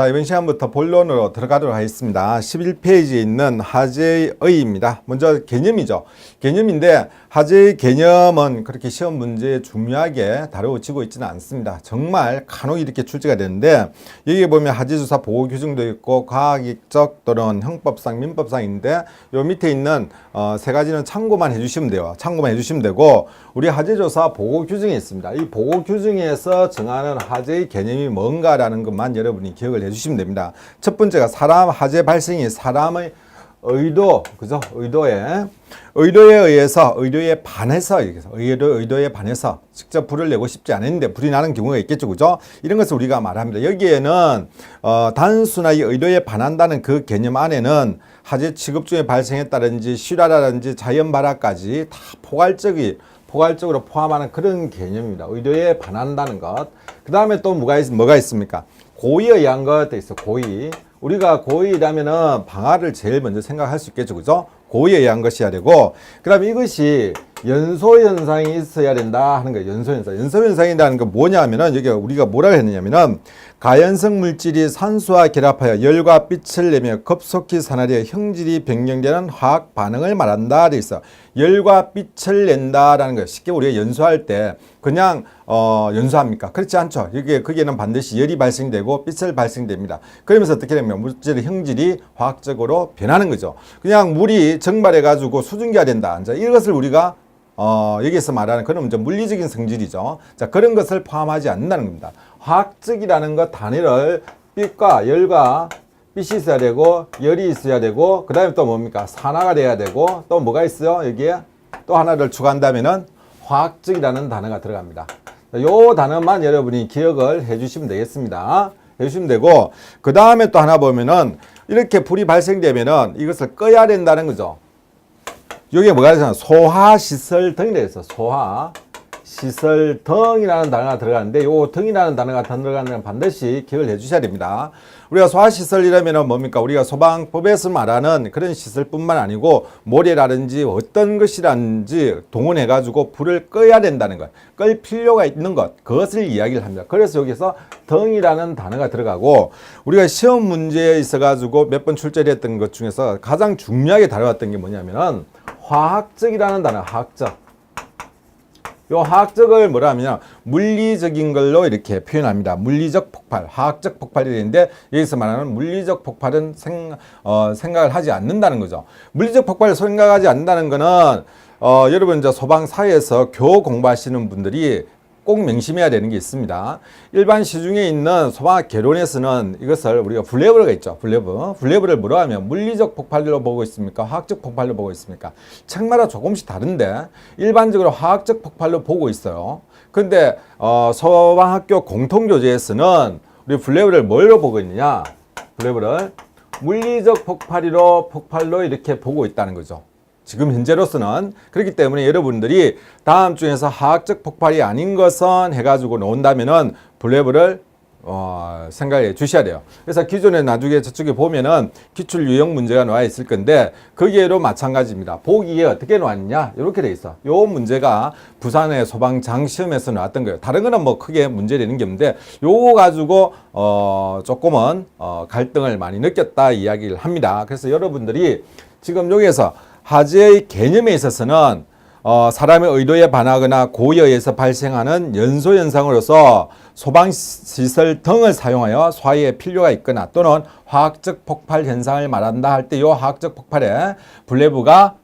자, 이번 시간부터 본론으로 들어가도록 하겠습니다. 11페이지에 있는 하재의 의의입니다. 먼저 개념이죠. 개념인데 하재의 개념은 그렇게 시험 문제에 중요하게 다루어지고 있지는 않습니다. 정말 간혹 이렇게 출제가 되는데 여기에 보면 하재조사 보고 규정도 있고 과학적 또는 형법상, 민법상인데 요 밑에 있는 세 가지는 참고만 해주시면 돼요. 참고만 해주시면 되고 우리 하재조사 보고 규정이 있습니다. 이 보고 규정에서 정하는 하재의 개념이 뭔가라는 것만 여러분이 기억을 해주시면 됩니다. 첫 번째가 사람 하재 발생이 사람의 의도, 그죠? 의도에 의해서, 의도에 반해서, 의도에 반해서 직접 불을 내고 싶지 않았는데 불이 나는 경우가 있겠죠, 그죠? 이런 것을 우리가 말합니다. 여기에는 단순하게 의도에 반한다는 그 개념 안에는 하재 취급 중에 발생했다든지 실화라든지 자연 발화까지 다 포괄적으로 포함하는 그런 개념입니다. 의도에 반한다는 것. 그 다음에 또 뭐가 있습니까? 고의에 의한 것도 있어. 고의. 우리가 고의라면은 방화를 제일 먼저 생각할 수 있겠죠, 그죠? 고의에 의한 것이어야 되고, 그 다음에 이것이 연소현상이 있어야 된다 하는 거예요. 연소현상. 연소현상이라는 건 뭐냐면은, 여기 우리가 뭐라고 했느냐면은, 가연성 물질이 산소와 결합하여 열과 빛을 내며 급속히 산화되어 형질이 변경되는 화학 반응을 말한다. 돼 있어. 열과 빛을 낸다라는 거예요. 쉽게 우리가 연소할 때 그냥 연소합니까? 그렇지 않죠. 거기에는 반드시 열이 발생되고 빛을 발생됩니다. 그러면서 어떻게 되면 물질의 형질이 화학적으로 변하는 거죠. 그냥 물이 증발해 가지고 수증기가 된다. 이제 이것을 우리가 여기서 말하는 그런 물리적인 성질이죠. 자, 그런 것을 포함하지 않는다는 겁니다. 화학적이라는 것 단위를 빛과 열과 빛이 있어야 되고 열이 있어야 되고 그 다음에 또 뭡니까? 산화가 돼야 되고 또 뭐가 있어요? 여기에 또 하나를 추가한다면은 화학적이라는 단어가 들어갑니다. 요 단어만 여러분이 기억을 해주시면 되겠습니다. 해주시면 되고 그 다음에 또 하나 보면은 이렇게 불이 발생되면은 이것을 꺼야 된다는 거죠. 여기에 뭐가 있어요? 소화시설 등이라 해서 소화시설 등이라는 단어가 들어가는데 요 등이라는 단어가 들어가는 건 반드시 기억을 해 주셔야 됩니다. 우리가 소화시설이라면 뭡니까? 우리가 소방법에서 말하는 그런 시설뿐만 아니고 모래라든지 어떤 것이라든지 동원해 가지고 불을 꺼야 된다는 것, 끌 필요가 있는 것, 그것을 이야기를 합니다. 그래서 여기서 등이라는 단어가 들어가고 우리가 시험 문제에 있어 가지고 몇 번 출제를 했던 것 중에서 가장 중요하게 다뤄왔던 게 뭐냐면은 화학적이라는 단어, 화학적. 요 화학적을 뭐라 하면 물리적인 걸로 이렇게 표현합니다. 물리적 폭발, 화학적 폭발이 되는데 여기서 말하는 물리적 폭발은 생각을 하지 않는다는 거죠. 물리적 폭발을 생각하지 않는다는 거는 여러분 이제 소방사회에서 교호 공부하시는 분들이 꼭 명심해야 되는 게 있습니다. 일반 시중에 있는 소방학 개론에서는 이것을 우리가 블레브가 있죠. 블레브를 뭐라 하면 물리적 폭발로 보고 있습니까? 화학적 폭발로 보고 있습니까? 책마다 조금씩 다른데 일반적으로 화학적 폭발로 보고 있어요. 근데 소방학교 공통교재에서는 우리 블레브를 뭘로 보고 있느냐? 블레브를 물리적 폭발로 이렇게 보고 있다는 거죠. 지금 현재로서는. 그렇기 때문에 여러분들이 다음 중에서 화학적 폭발이 아닌 것은 해가지고 놓은다면은 블레브를 생각해 주셔야 돼요. 그래서 기존에 나중에 저쪽에 보면은 기출 유형 문제가 나와 있을 건데 거기에도 마찬가지입니다. 보기에 어떻게 나왔냐? 이렇게 돼 있어. 요 문제가 부산의 소방장 시험에서 나왔던 거예요. 다른 거는 뭐 크게 문제되는 게 없는데 요거 가지고 조금은 갈등을 많이 느꼈다 이야기를 합니다. 그래서 여러분들이 지금 여기에서 하재의 개념에 있어서는 사람의 의도에 반하거나 고의에 의해서 발생하는 연소현상으로서 소방시설 등을 사용하여 소화에 필요가 있거나 또는 화학적 폭발 현상을 말한다 할 때 이 화학적 폭발에 블레브가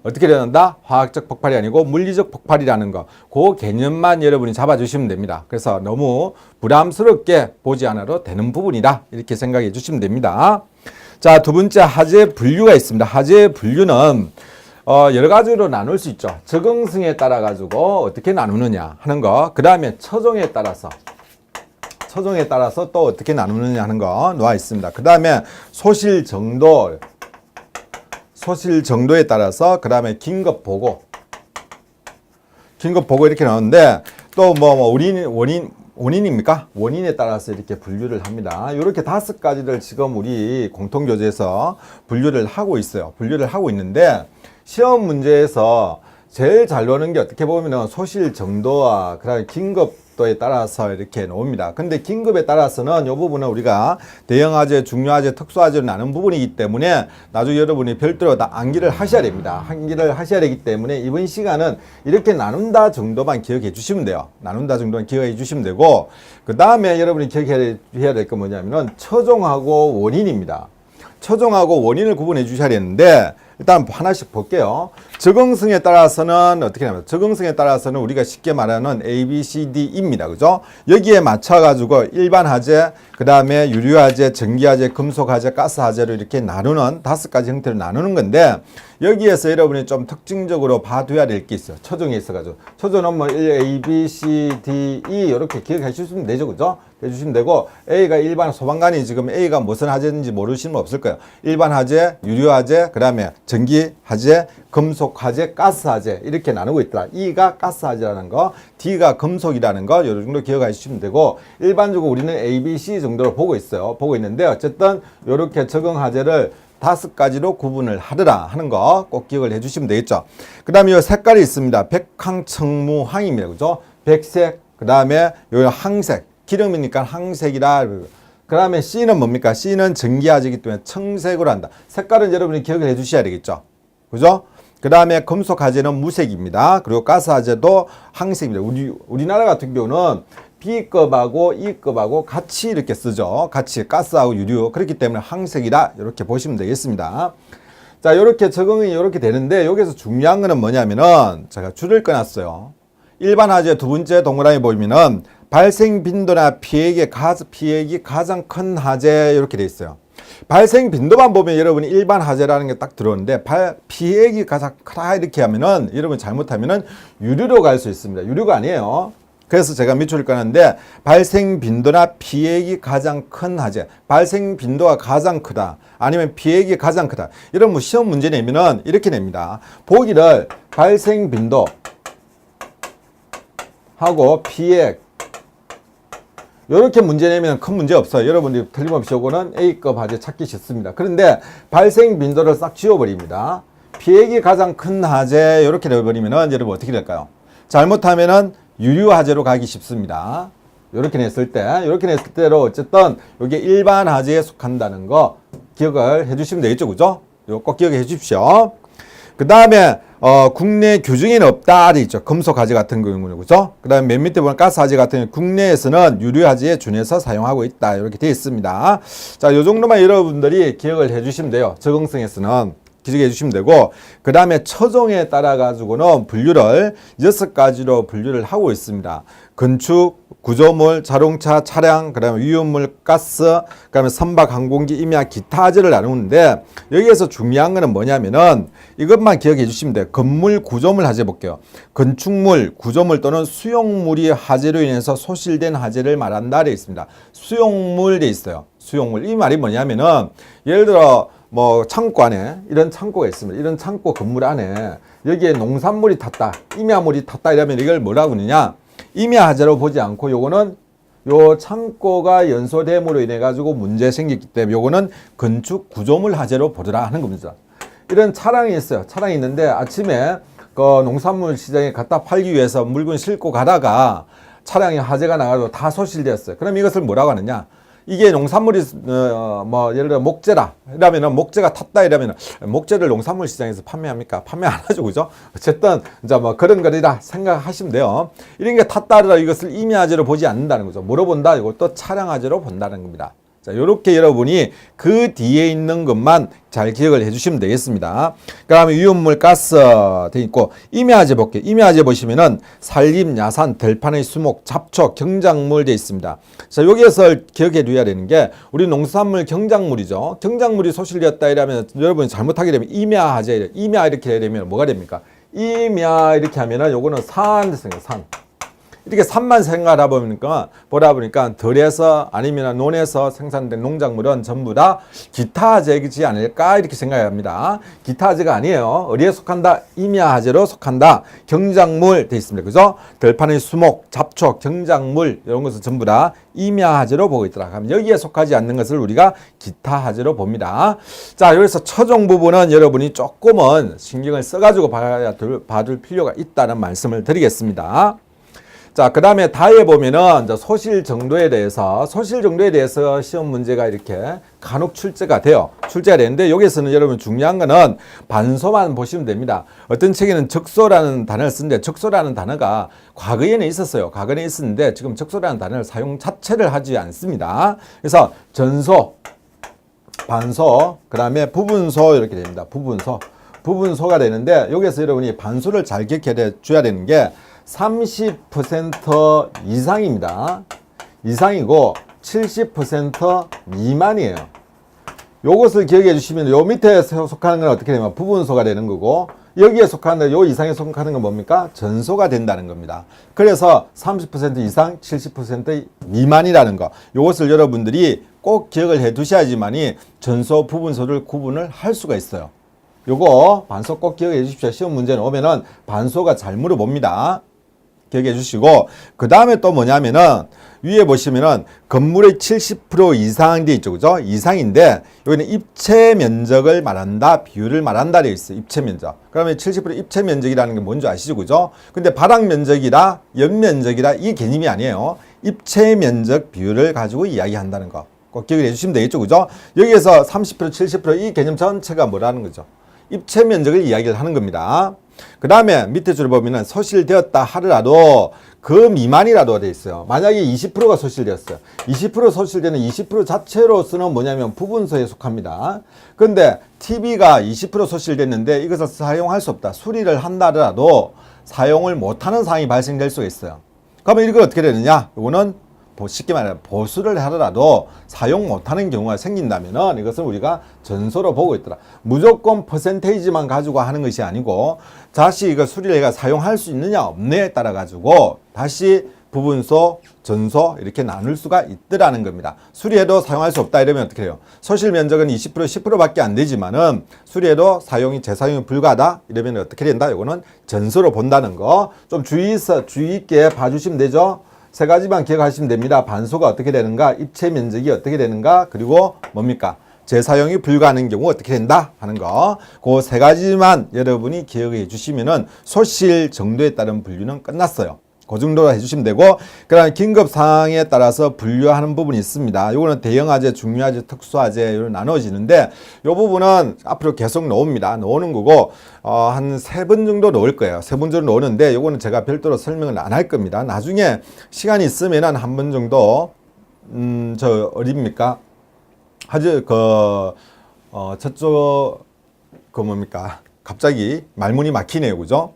어떻게 되는다? 화학적 폭발이 아니고 물리적 폭발이라는 거. 그 개념만 여러분이 잡아주시면 됩니다. 그래서 너무 부담스럽게 보지 않아도 되는 부분이다. 이렇게 생각해 주시면 됩니다. 자, 두 번째 하재 분류가 있습니다. 하재 분류는 여러 가지로 나눌 수 있죠. 적응성에 따라 가지고 어떻게 나누느냐 하는 거. 그 다음에 처종에 따라서 또 어떻게 나누느냐 하는 거 나와 있습니다. 그 다음에 소실 정도에 따라서 그 다음에 긴급 보고 이렇게 나오는데 또 원인입니까? 원인에 따라서 이렇게 분류를 합니다. 이렇게 5가지를 지금 우리 공통교재에서 분류를 하고 있어요. 분류를 하고 있는데 시험 문제에서 제일 잘 노는 게 어떻게 보면 소실 정도와 그다음에 긴급 긴급도에 따라서 이렇게 놓습니다. 근데 긴급에 따라서는 이 부분은 우리가 대형화재, 중요화재, 특수화재로 나눈 부분이기 때문에 나중에 여러분이 별도로 다 암기를 하셔야 됩니다. 암기를 하셔야 되기 때문에 이번 시간은 이렇게 나눈다 정도만 기억해 주시면 돼요. 나눈다 정도만 기억해 주시면 되고, 그 다음에 여러분이 기억해야 될 건 뭐냐면은 처종하고 원인입니다. 처종하고 원인을 구분해 주셔야 되는데, 일단 하나씩 볼게요. 적응성에 따라서는 어떻게 하냐면, 적응성에 따라서는 우리가 쉽게 말하는 A, B, C, D입니다. 그죠? 여기에 맞춰가지고 일반 화재, 그 다음에 유류화재, 전기화재, 금속화재, 가스화재로 이렇게 나누는 5가지 형태로 나누는 건데, 여기에서 여러분이 좀 특징적으로 봐둬야 될 게 있어요. 처종에 있어가지고. 처종은 뭐 A, B, C, D, E 이렇게 기억해 주시면 되죠. 그죠? 해주시면 되고, A가 일반 소방관이 지금 A가 무슨 화재인지 모르시는 분 없을 거예요. 일반 화재, 유류화재, 그 다음에 전기화재, 금속화재, 가스화재 이렇게 나누고 있더라. E가 가스화재라는 거, D가 금속이라는 거, 이 정도 기억해 주시면 되고, 일반적으로 우리는 A, B, C 정도로 보고 있어요. 보고 있는데, 어쨌든 이렇게 적응화재를 5가지로 구분을 하더라 하는 거 꼭 기억을 해 주시면 되겠죠. 그 다음에 이 색깔이 있습니다. 백황청무황입니다. 그죠? 백색, 그 다음에 요 항색, 기름이니까 항색이라. 그 다음에 C는 뭡니까? C는 전기화재이기 때문에 청색으로 한다. 색깔은 여러분이 기억을 해 주셔야 되겠죠. 그죠? 그 다음에 금속화재는 무색입니다. 그리고 가스화재도 항색입니다. 우리나라 같은 경우는 B급하고 E급하고 같이 이렇게 쓰죠. 같이 가스하고 유류. 그렇기 때문에 항색이다. 이렇게 보시면 되겠습니다. 자, 이렇게 적응이 이렇게 되는데, 여기서 중요한 거는 뭐냐면은, 제가 줄을 꺼놨어요. 일반 화재 두 번째 동그라미 보면은, 발생 빈도나 피해액이 가장 큰 화재 이렇게 돼 있어요. 발생 빈도만 보면 여러분이 일반 화재라는 게 딱 들어오는데, 피해액이 가장 크다 이렇게 하면은, 여러분 잘못하면은 유류로 갈 수 있습니다. 유류가 아니에요. 그래서 제가 밑줄을 꺼놨는데, 발생 빈도나 피해액이 가장 큰 화재, 발생 빈도가 가장 크다, 아니면 피해액이 가장 크다. 이런 뭐 시험 문제 내면은 이렇게 냅니다. 보기를 발생 빈도 하고 피해액 이렇게 문제 내면 큰 문제 없어요. 여러분들이 틀림없이 요거는 A급 화재 찾기 쉽습니다. 그런데 발생 빈도를 싹 지워버립니다. 피해액이 가장 큰 화재 이렇게 내버리면은 여러분 어떻게 될까요? 잘못하면은 유류 화재로 가기 쉽습니다. 이렇게 냈을 때로 어쨌든 이게 일반 화재에 속한다는 거 기억을 해주시면 되겠죠, 그죠? 이거 꼭 기억해 주십시오. 그 다음에 국내 규정에는 없다 돼 있죠. 금속 화재 같은 경우는, 그죠? 그 다음에 맨 밑에 보면 가스 화재 같은 경우 국내에서는 유류 화재에 준해서 사용하고 있다 이렇게 되어 있습니다. 자, 요 정도만 여러분들이 기억을 해주시면 돼요. 적응성에서는. 기억해 주시면 되고, 그 다음에 처종에 따라 가지고는 분류를 6가지로 분류를 하고 있습니다. 건축, 구조물, 자동차, 차량, 그 다음에 위험물, 가스, 그 다음에 선박, 항공기, 임야, 기타 화재를 나누는데, 여기에서 중요한 거는 뭐냐면은 이것만 기억해 주시면 돼요. 건물, 구조물 화재 볼게요. 건축물, 구조물 또는 수용물이 화재로 인해서 소실된 화재를 말한다 되어 있습니다. 수용물 되어 있어요. 수용물. 이 말이 뭐냐면은, 예를 들어 뭐 창고 안에 이런 창고가 있습니다. 이런 창고 건물 안에 여기에 농산물이 탔다, 임야물이 탔다 이러면 이걸 뭐라고 그러냐? 임야 화재로 보지 않고 요거는 요 창고가 연소됨으로 인해 가지고 문제 생겼기 때문에 요거는 건축 구조물 화재로 보더라 하는 겁니다. 이런 차량이 있어요. 차량이 있는데 아침에 그 농산물 시장에 갖다 팔기 위해서 물건 싣고 가다가 차량에 화재가 나가지고 다 소실되었어요. 그럼 이것을 뭐라고 하느냐? 이게 농산물이 뭐 예를 들어 목재라 이러면은 목재가 탔다 이러면은 목재를 농산물 시장에서 판매합니까? 판매 안 하죠, 그죠? 어쨌든 이제 뭐 그런 거리라 생각하시면 돼요. 이런 게 탔다라 이것을 임야화재로 보지 않는다는 거죠. 뭐로 본다? 이것도 차량화재로 본다는 겁니다. 자, 요렇게 여러분이 그 뒤에 있는 것만 잘 기억을 해주시면 되겠습니다. 그 다음에 위험물, 가스 돼 있고, 임야화재 볼게요. 임야화재 보시면은 산림, 야산, 들판의 수목, 잡초, 경작물 돼 있습니다. 자, 여기에서 기억해 두어야 되는 게, 우리 농산물 경작물이죠. 경작물이 소실되었다 이러면 여러분이 잘못하게 되면 임야화재, 임야 이렇게 되면 뭐가 됩니까? 임야 이렇게 하면은 요거는 산 됐습니다. 산. 이렇게 산만 생각하다 보니까 들에서 아니면 논에서 생산된 농작물은 전부 다 기타 화재이지 않을까 이렇게 생각합니다. 기타 화재가 아니에요. 어디에 속한다? 임야 화재로 속한다. 경작물 돼 있습니다. 그죠? 들판의 수목, 잡초, 경작물 이런 것은 전부 다 임야 화재로 보고 있더라. 그럼 여기에 속하지 않는 것을 우리가 기타 화재로 봅니다. 자, 여기서 처종 부분은 여러분이 조금은 신경을 써가지고 봐둘 필요가 있다는 말씀을 드리겠습니다. 자, 그 다음에 다에 보면은 이제 소실 정도에 대해서 시험 문제가 이렇게 간혹 출제가 돼요. 출제가 되는데 여기서는 여러분 중요한 거는 반소만 보시면 됩니다. 어떤 책에는 적소라는 단어를 쓰는데 적소라는 단어가 과거에는 있었어요. 과거에는 있었는데 지금 적소라는 단어를 사용 자체를 하지 않습니다. 그래서 전소, 반소, 그 다음에 부분소 이렇게 됩니다. 부분소가 되는데 여기서 여러분이 반소를 잘 기억해 줘야 되는 게 30% 이상입니다. 이상이고 70% 미만이에요. 요것을 기억해 주시면 요 밑에 속하는 건 어떻게 되면 부분소가 되는 거고 여기에 속하는 요 이상에 속하는 건 뭡니까? 전소가 된다는 겁니다. 그래서 30% 이상 70% 미만이라는 거 요것을 여러분들이 꼭 기억을 해 두셔야지만이 전소 부분소를 구분을 할 수가 있어요. 요거 반소 꼭 기억해 주십시오. 시험 문제는 오면은 반소가 잘 물어봅니다. 기억해 주시고 그 다음에 또 뭐냐면은 위에 보시면은 건물의 70% 이상 돼 있죠. 그죠? 이상인데 여기는 입체 면적을 말한다. 비율을 말한다 되어 있어요. 입체 면적. 그러면 70% 입체 면적이라는 게 뭔지 아시죠? 그죠? 근데 바닥 면적이라 연면적이라 이 개념이 아니에요. 입체 면적 비율을 가지고 이야기한다는 거. 꼭 기억을 해 주시면 되겠죠. 그죠? 여기에서 30% 70% 이 개념 전체가 뭐라는 거죠? 입체 면적을 이야기를 하는 겁니다. 그 다음에 밑에 줄을 보면은 소실되었다 하더라도 그 미만이라도 되어 있어요. 만약에 20%가 소실되었어요. 20% 소실되는 20% 자체로서는 뭐냐면 부분소에 속합니다. 근데 TV가 20% 소실됐는데 이것을 사용할 수 없다. 수리를 한다 하더라도 사용을 못하는 상황이 발생될 수가 있어요. 그러면 이걸 어떻게 되느냐? 이거는 쉽게 말해 보수를 하더라도 사용 못하는 경우가 생긴다면은 이것은 우리가 전소로 보고 있더라. 무조건 퍼센테이지만 가지고 하는 것이 아니고 다시 이거 수리를 해가 사용할 수 있느냐 없느냐에 따라 가지고 다시 부분소, 전소 이렇게 나눌 수가 있더라는 겁니다. 수리해도 사용할 수 없다 이러면 어떻게 해요? 소실 면적은 20% 10%밖에 안 되지만은 수리해도 재사용이 불가하다 이러면 어떻게 된다? 이거는 전소로 본다는 거 좀 주의 있게 봐주시면 되죠. 세 가지만 기억하시면 됩니다. 반소가 어떻게 되는가, 입체 면적이 어떻게 되는가, 그리고 뭡니까? 재사용이 불가하는 경우 어떻게 된다 하는 거. 그 세 가지만 여러분이 기억해 주시면은 소실 정도에 따른 분류는 끝났어요. 그 정도로 해주시면 되고, 그다음에 긴급 상황에 따라서 분류하는 부분이 있습니다. 요거는 대형화재, 중요화재, 특수화재로 나눠지는데, 요 부분은 앞으로 계속 나옵니다. 나오는 거고, 한 3번 정도 넣을 거예요. 3번 정도 넣는데, 요거는 제가 별도로 설명을 안 할 겁니다. 나중에 시간이 있으면은 한 번 정도, 어딥니까? 저쪽, 뭡니까? 갑자기 말문이 막히네요. 그죠?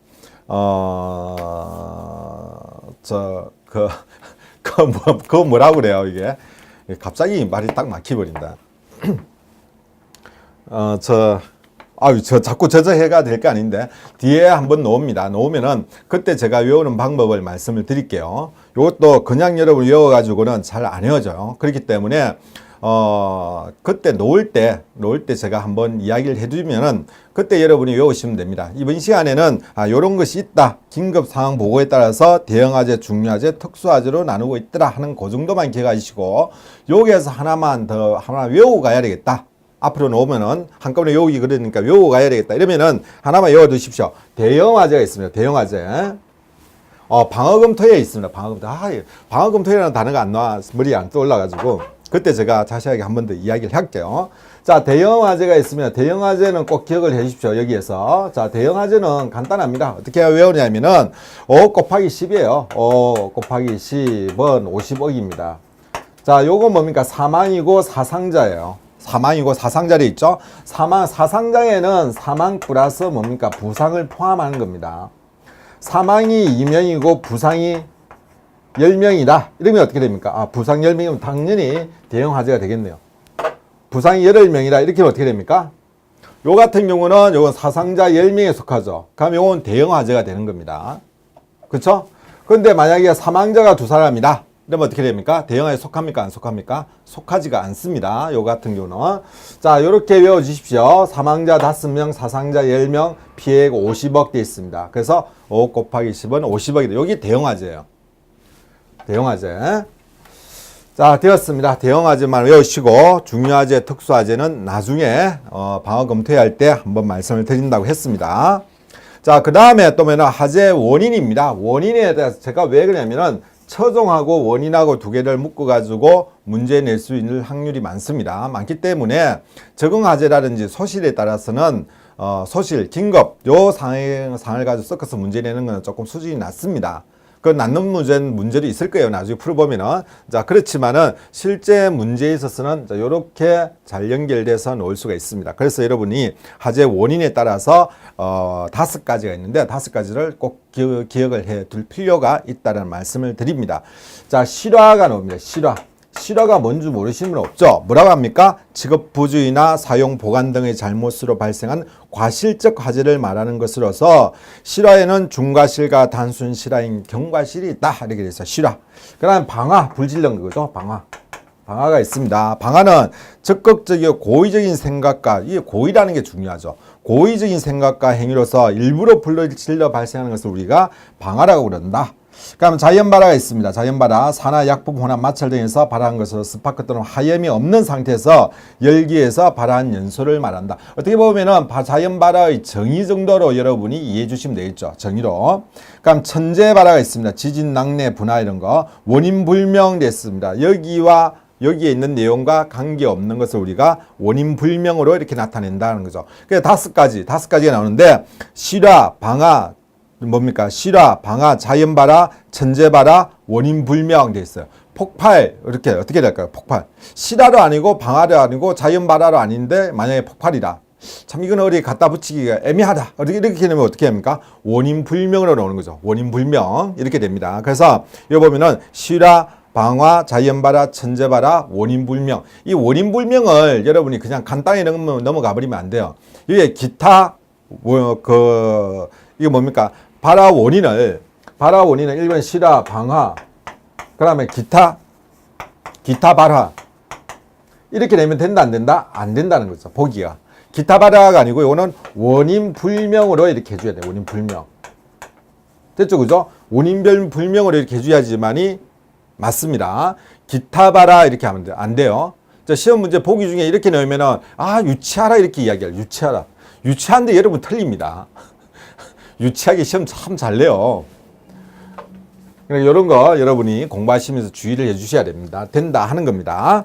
그거 뭐라고 그래요, 이게? 갑자기 말이 딱 막혀버린다. 자꾸 저해가 될 거 아닌데, 뒤에 한번 놓습니다. 놓으면은, 그때 제가 외우는 방법을 말씀을 드릴게요. 이것도 그냥 여러분 외워가지고는 잘 안 외워져요. 그렇기 때문에, 그때 놓을 때 제가 한번 이야기를 해드리면은 그때 여러분이 외우시면 됩니다. 이번 시간에는 요런 것이 있다. 긴급 상황 보고에 따라서 대형화재, 중요화재, 특수화재로 나누고 있더라 하는 그 정도만 기억하시고 여기에서 하나 외우고 가야 되겠다. 앞으로 놓으면은 한꺼번에 외우기 그러니까 외우고 가야 되겠다. 이러면은 하나만 외워 두십시오. 대형화재가 있습니다. 대형화재. 방어검토에 있습니다. 방어검토라는 단어가 안 나와 머리에 안 떠올라가지고 그때 제가 자세하게 한 번 더 이야기를 할게요. 자, 대형화재가 있으면 대형화재는 꼭 기억을 해 주십시오. 여기에서. 자, 대형화재는 간단합니다. 어떻게 외우냐면은 5 곱하기 10이에요. 5 곱하기 10은 50억입니다. 자, 요거 뭡니까? 사망이고 사상자예요. 사망이고 사상자리 있죠? 사상자에는 사망 플러스 뭡니까? 부상을 포함하는 겁니다. 사망이 2명이고 부상이 10명이다. 이러면 어떻게 됩니까? 부상 10명이면 당연히 대형화재가 되겠네요. 부상이 8명이다. 이렇게 하면 어떻게 됩니까? 요 같은 경우는 요건 사상자 10명에 속하죠. 그럼 요건 대형화재가 되는 겁니다. 그쵸? 근데 만약에 사망자가 2사람이다. 이러면 어떻게 됩니까? 대형화재에 속합니까? 안 속합니까? 속하지가 않습니다. 요 같은 경우는. 자, 요렇게 외워주십시오. 사망자 5명, 사상자 10명, 피해액 50억 돼 있습니다. 그래서 5 곱하기 10은 50억이다. 여기 대형화재예요. 대형화재. 자, 되었습니다. 대형화재만 외우시고 중요화재, 특수화재는 나중에 방어 검토할 때 한번 말씀을 드린다고 했습니다. 자, 그 다음에 또 뭐냐, 하재 원인입니다. 원인에 대해서 제가 왜 그러냐면은 처종하고 원인하고 두 개를 묶어가지고 문제 낼 수 있는 확률이 많습니다. 많기 때문에 적응하재라든지 소실에 따라서는 소실, 긴급 요 상을 가지고 섞어서 문제 내는 건 조금 수준이 낮습니다. 그 낳는 문제도 있을 거예요. 나중에 풀어보면은. 자, 그렇지만은 실제 문제에 있어서는 이렇게 잘 연결돼서 놓을 수가 있습니다. 그래서 여러분이 하재 원인에 따라서 5가지가 있는데 5가지를 꼭 기억을 해 둘 필요가 있다는 말씀을 드립니다. 자, 실화가 나옵니다. 실화가 뭔지 모르시는 분 없죠? 뭐라고 합니까? 직업 부주의나 사용 보관 등의 잘못으로 발생한 과실적 화재를 말하는 것으로서 실화에는 중과실과 단순 실화인 경과실이 있다. 이렇게 돼 있어요. 실화. 그 다음에 방화, 불질른 거죠. 방화가 있습니다. 방화는 적극적이고 고의적인 생각과, 이게 고의라는 게 중요하죠. 고의적인 생각과 행위로서 일부러 불질러 발생하는 것을 우리가 방화라고 그런다. 그럼 자연발화가 있습니다. 자연발화, 산화, 약품, 혼합, 마찰 등에서 발화한 것으로 스파크 또는 화염이 없는 상태에서 열기에서 발화한 연소를 말한다. 어떻게 보면은 자연발화의 정의 정도로 여러분이 이해해 주시면 되겠죠. 정의로. 그럼 천재발화가 있습니다. 지진, 낙뢰, 분화 이런 거 원인 불명됐습니다. 여기에 있는 내용과 관계없는 것을 우리가 원인 불명으로 이렇게 나타낸다는 거죠. 그래서 5가지가 나오는데 실화, 방화, 뭡니까? 실화, 방화, 자연발화, 천재발화, 원인불명 돼 있어요. 폭발, 이렇게 어떻게 될까요? 폭발. 실화도 아니고 방화도 아니고 자연발화도 아닌데 만약에 폭발이다. 참 이건 어디 갖다 붙이기가 애매하다. 이렇게 되면 어떻게 합니까? 원인불명으로 나오는 거죠. 원인불명 이렇게 됩니다. 그래서 여기 보면은 실화, 방화, 자연발화, 천재발화, 원인불명. 이 원인불명을 여러분이 그냥 간단히 넘어가 버리면 안 돼요. 이게 기타 이게 뭡니까? 발화 원인을 1번 실화, 방화, 그 다음에 기타 발화. 이렇게 내면 된다, 안 된다? 안 된다는 거죠. 보기가. 기타 발화가 아니고, 이거는 원인 불명으로 이렇게 해줘야 돼요. 원인 불명. 됐죠? 그죠? 원인 불명으로 이렇게 해줘야지만이 맞습니다. 기타 발화 이렇게 하면 안 돼요. 자, 시험 문제 보기 중에 이렇게 넣으면은, 유치하라 이렇게 이야기해요. 유치한데 여러분 틀립니다. 유치하게 시험 참 잘 내요. 이런 거 여러분이 공부하시면서 주의를 해주셔야 됩니다. 된다 하는 겁니다.